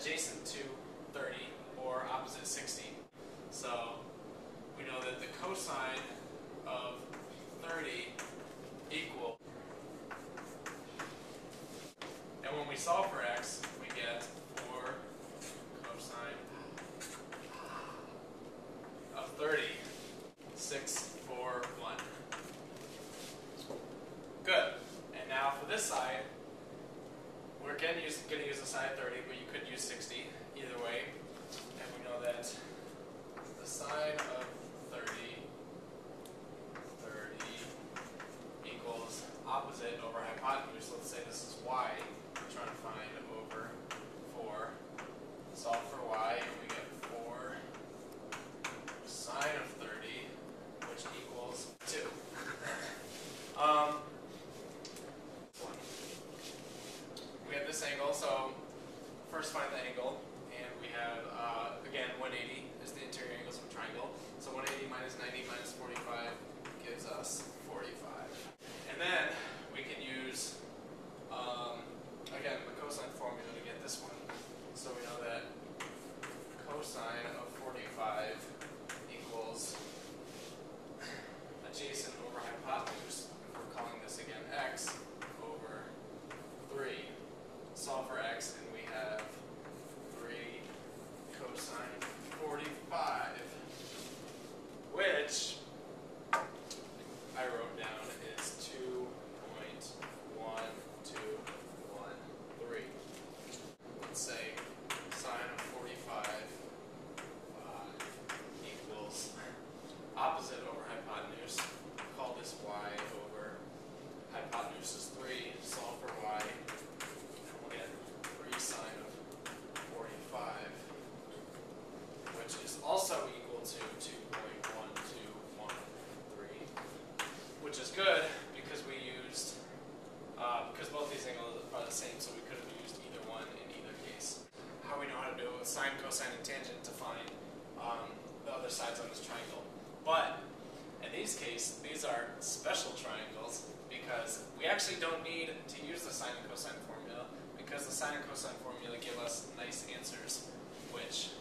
adjacent to 30 or opposite 60. So we know that the cosine of 30 equals, and when we solve for x, we get 4 cosine of 30, 6, 4, 1. Good. And now for this side, we're again going to use the sine of 30, but you could use 60 either way. And we know that the sine of 30 equals opposite over hypotenuse. Let's say this is y. We're trying to find over 4. Solve for y, and we get 4 sine of 30, which equals 2. We have this angle, so first find the angle, and we have, again, 180 is the interior angles of a triangle. So 180 minus 90 minus 45 gives us 45. And then we can use, again, the cosine formula to get this one. So we know that cosine of 45 equals adjacent over hypotenuse. We're calling this again x over 3. Solve for x, and we have 3 cosine 45, which I wrote down is 2.1213. Let's say sine of 45 equals opposite over hypotenuse. Call this y over hypotenuse is 3. Solve for y. Sine of 45, which is also equal to 2.1213, which is good because we used, because both these angles are the same, so we could have used either one in either case. How we know how to do it with sine, cosine, and tangent to find the other sides on this triangle. But in these cases, these are special triangles because we actually don't need to use the sine and cosine formula, because the sine and cosine formula give us nice answers, which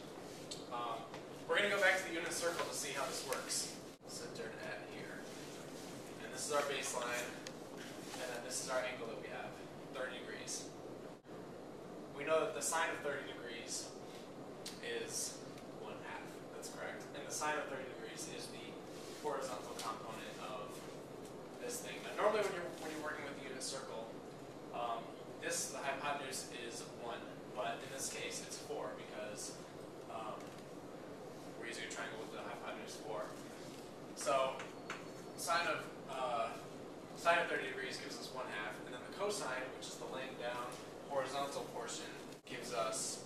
we're going to go back to the unit circle to see how this works. Centered at here. And this is our baseline, and then this is our angle that we have, 30 degrees. We know that the sine of 30 degrees is 1/2. That's correct. And the sine of 30 degrees is the horizontal component of this thing. Now, normally when you're working with the unit circle, the hypotenuse is 1, but in this case it's 4 because we're using a triangle with the hypotenuse 4. So sine of 30 degrees gives us 1/2, and then the cosine, which is the laying down horizontal portion, gives us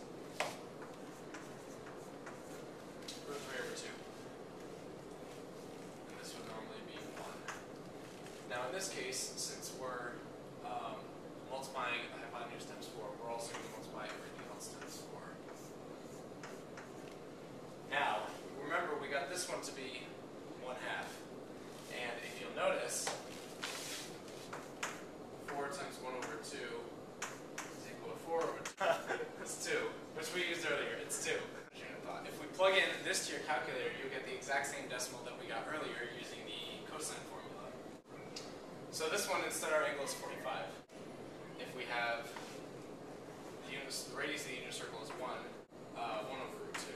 √3/2. And this would normally be 1. Now in this case, since we're multiplying the hypotenuse times 4, we're also going to multiply everything else times 4. Now, remember we got this one to be 1/2. And if you'll notice, 4 times 1/2 is equal to 4/2. It's 2, which we used earlier. It's 2. If we plug in this to your calculator, you'll get the exact same decimal that we got earlier using the cosine formula. So this one, instead our angle is 45. If we have the radius of the unit circle is 1, 1/√2.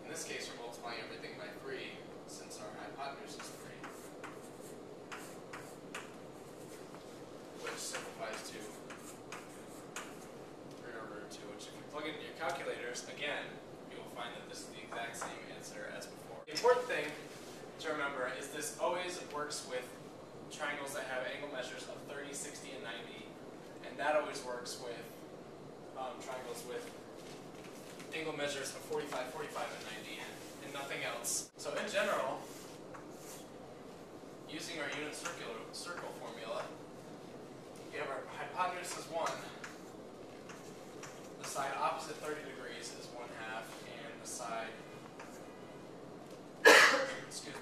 In this case, we're multiplying everything by 3, since our hypotenuse is 3, which simplifies to 3/2, which if you plug into your calculators, again, you will find that this is the exact same answer as before. The important thing to remember is this always works with triangles that have angle measures of 30, 60, and 90, and that always works with triangles with angle measures of 45, 45, and 90, and nothing else. So in general, using our unit circle formula, we have our hypotenuse is 1, the side opposite 30 degrees is 1/2, and the side excuse